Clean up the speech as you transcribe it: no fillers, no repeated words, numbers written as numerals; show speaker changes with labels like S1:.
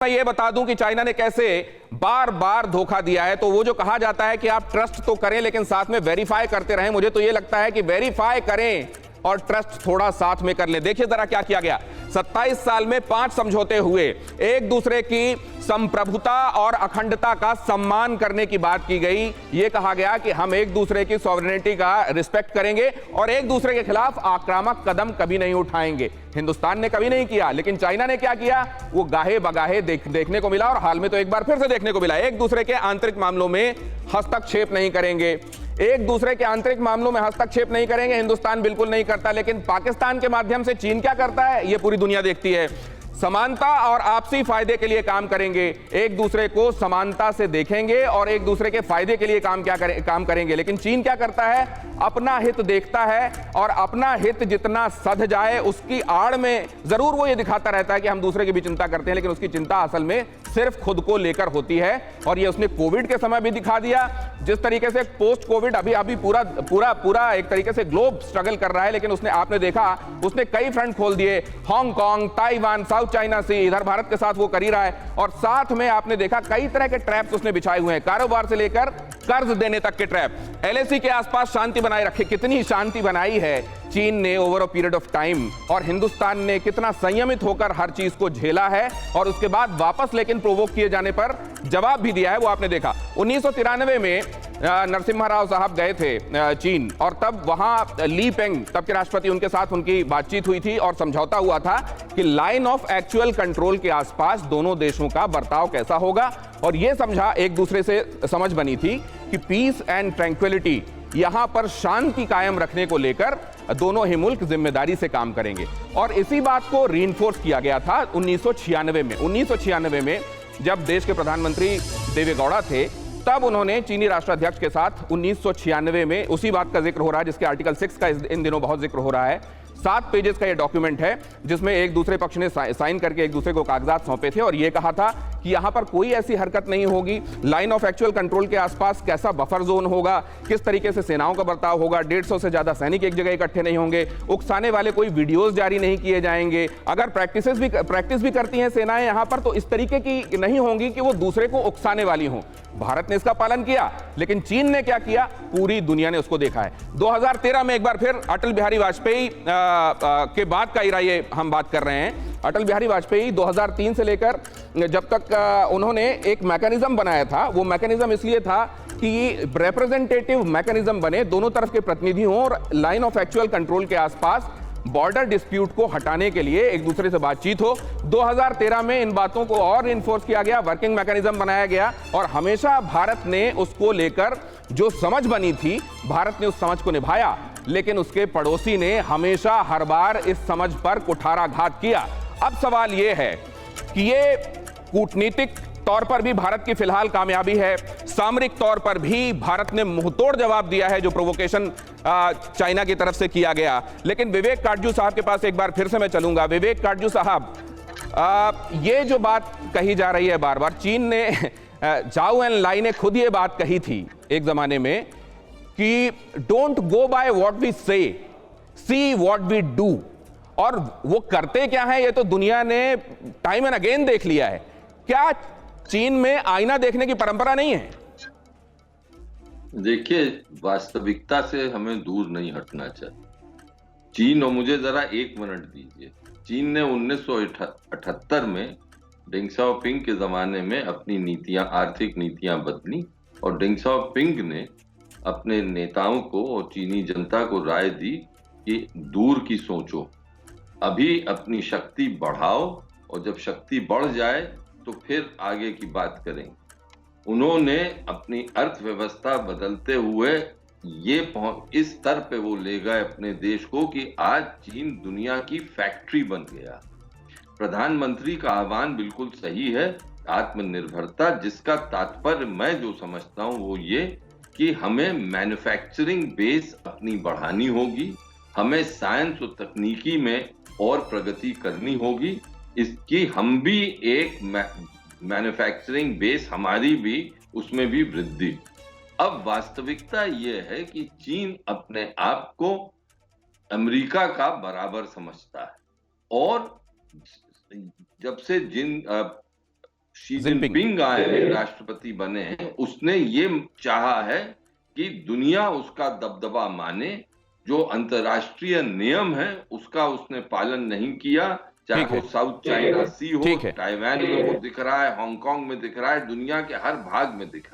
S1: मैं ये बता दूं कि चाइना ने कैसे बार बार धोखा दिया है। तो वो जो कहा जाता है कि आप ट्रस्ट तो करें लेकिन साथ में वेरीफाई करते रहें, मुझे तो ये लगता है कि वेरीफाई करें और ट्रस्ट थोड़ा साथ में कर लें। देखिए जरा क्या किया गया। 27 साल में 5 समझौते हुए, एक दूसरे की संप्रभुता और अखंडता का सम्मान करने की बात की गई। यह कहा गया कि हम एक दूसरे की सॉवरेनिटी का रिस्पेक्ट करेंगे और एक दूसरे के खिलाफ आक्रामक कदम कभी नहीं उठाएंगे। हिंदुस्तान ने कभी नहीं किया, लेकिन चाइना ने क्या किया, वो गाहे बगाहे देखने को मिला और हाल में तो एक बार फिर से देखने को मिला। एक दूसरे के आंतरिक मामलों में हस्तक्षेप नहीं करेंगे, एक दूसरे के आंतरिक मामलों में हस्तक्षेप नहीं करेंगे। हिंदुस्तान बिल्कुल नहीं करता, लेकिन पाकिस्तान के माध्यम से चीन क्या करता है ये पूरी दुनिया देखती है। समानता और आपसी फायदे के लिए काम करेंगे, एक दूसरे को समानता से देखेंगे और एक दूसरे के फायदे के लिए काम करेंगे। लेकिन चीन क्या करता है, अपना हित देखता है और अपना हित जितना सध जाए उसकी आड़ में जरूर वो ये दिखाता रहता है कि हम दूसरे की भी चिंता करते हैं, लेकिन उसकी चिंता असल में सिर्फ खुद को लेकर होती है। और ये उसने कोविड के समय भी दिखा दिया। जिस तरीके से पोस्ट कोविड अभी पूरा पूरा पूरा एक तरीके से ग्लोब स्ट्रगल कर रहा है, लेकिन उसने, आपने देखा, उसने कई फ्रंट खोल दिए। हांगकांग, ताइवान, साउथ चाइना सी, इधर भारत के साथ वो कर ही रहा है। और साथ में आपने देखा कई तरह के ट्रैप्स उसने बिछाए हुए हैं, कारोबार से लेकर कर्ज देने तक के ट्रैप। एलएसी के आसपास शांति बनाए रखे, कितनी शांति बनाई है चीन ने over a period of time, और हिंदुस्तान ने कितना संयमित होकर हर चीज को झेला है और उसके बाद वापस लेकिन प्रोवोक किए जाने पर जवाब भी दिया है, वो आपने देखा। 1993 में नरसिम्हा राव साहब गए थे चीन, और तब वहां ली पेंग, तब के राष्ट्रपति, उनके साथ उनकी बातचीत हुई थी और समझौता हुआ था कि लाइन ऑफ एक्चुअल कंट्रोल के आसपास दोनों देशों का बर्ताव कैसा होगा। और यह समझा, एक दूसरे से समझ बनी थी कि पीस एंड ट्रैंक्विलिटी, यहां पर शांति कायम रखने को लेकर दोनों ही मुल्क जिम्मेदारी से काम करेंगे। और इसी बात को रीइंफोर्स किया गया था 1996 में। 1996 में जब देश के प्रधानमंत्री देवे गौड़ा थे, तब उन्होंने चीनी राष्ट्राध्यक्ष के साथ 1996 में उसी बात का जिक्र हो रहा है जिसके आर्टिकल 6 का इन दिनों बहुत जिक्र हो रहा है। 7 पेजेस का यह डॉक्यूमेंट है जिसमें एक दूसरे पक्ष ने साइन करके एक दूसरे को कागजात सौंपे थे और यह कहा था कि यहां पर कोई ऐसी हरकत नहीं होगी, लाइन ऑफ एक्चुअल कंट्रोल के आसपास कैसा बफर जोन होगा, किस तरीके से सेनाओं का बर्ताव होगा, 150 से ज्यादा सैनिक एक जगह इकट्ठे नहीं होंगे, उकसाने वाले कोई वीडियोस जारी नहीं किए जाएंगे, अगर प्रैक्टिस भी करती हैं सेनाएं यहां पर तो इस तरीके की नहीं होंगी कि वो दूसरे को उकसाने वाली हों। भारत ने इसका पालन किया, लेकिन चीन ने क्या किया, पूरी दुनिया ने उसको देखा है। 2013 में एक बार फिर अटल बिहारी वाजपेयी के बाद का इरा ये हम बात कर रहे हैं। अटल बिहारी वाजपेयी 2003 से लेकर जब तक उन्होंने एक मैकेनिज्म बनाया था, वो मैकेनिज्म इसलिए था कि रिप्रेजेंटेटिव मैकेनिज्म बने, दोनों तरफ के प्रतिनिधि हों और लाइन ऑफ एक्चुअल कंट्रोल के आसपास बॉर्डर डिस्प्यूट को हटाने के लिए एक दूसरे से बातचीत हो। 2013 में इन बातों को और इन्फोर्स किया गया, वर्किंग मैकेनिज्म बनाया गया और हमेशा भारत ने उसको लेकर जो समझ बनी थी, भारत ने उस समझ को निभाया, लेकिन उसके पड़ोसी ने हमेशा हर बार इस समझ पर कुठाराघात किया। अब सवाल यह है कि ये कूटनीतिक तौर पर भी भारत की फिलहाल कामयाबी है, सामरिक तौर पर भी भारत ने मुंहतोड़ जवाब दिया है जो प्रोवोकेशन चाइना की तरफ से किया गया। लेकिन विवेक काटजू साहब के पास एक बार फिर से मैं चलूंगा। विवेक काटजू साहब, ये जो बात कही जा रही है बार बार, चीन ने, जाओ एन लाई ने खुद ये बात कही थी एक जमाने में कि don't go by what we say, see what we do. और वो करते क्या है ये तो दुनिया ने टाइम एंड अगेन देख लिया है। क्या चीन में आईना देखने की परंपरा नहीं है?
S2: देखिए, वास्तविकता से हमें दूर नहीं हटना चाहिए। चीन, और मुझे जरा 1 मिनट दीजिए, चीन ने 1978 में डेंग शाओपिंग के जमाने में अपनी नीतियां, आर्थिक नीतियां बदली और डेंग शाओपिंग ने अपने नेताओं को और चीनी जनता को राय दी कि दूर की सोचो, अभी अपनी शक्ति बढ़ाओ और जब शक्ति बढ़ जाए तो फिर आगे की बात करेंगे। उन्होंने अपनी अर्थव्यवस्था बदलते हुए इस स्तर पे वो ले गए अपने देश को कि आज चीन दुनिया की फैक्ट्री बन गया। प्रधानमंत्री का आह्वान बिल्कुल सही है, आत्मनिर्भरता, जिसका तात्पर्य मैं जो समझता हूं वो ये कि हमें मैन्युफैक्चरिंग बेस अपनी बढ़ानी होगी, हमें साइंस और तकनीकी में और प्रगति करनी होगी, इसकी हम भी एक मैन्युफैक्चरिंग बेस, हमारी भी उसमें भी वृद्धि। अब वास्तविकता यह है कि चीन अपने आप को अमेरिका का बराबर समझता है और जब से शी जिनपिंग आए हैं, राष्ट्रपति बने हैं, उसने ये चाहा है कि दुनिया उसका दबदबा माने। जो अंतर्राष्ट्रीय नियम है उसका उसने पालन नहीं किया, चाहे वो साउथ चाइना सी हो, ताइवान में वो दिख रहा है, हांगकांग में दिख रहा है, दुनिया के हर भाग में दिख रहा है।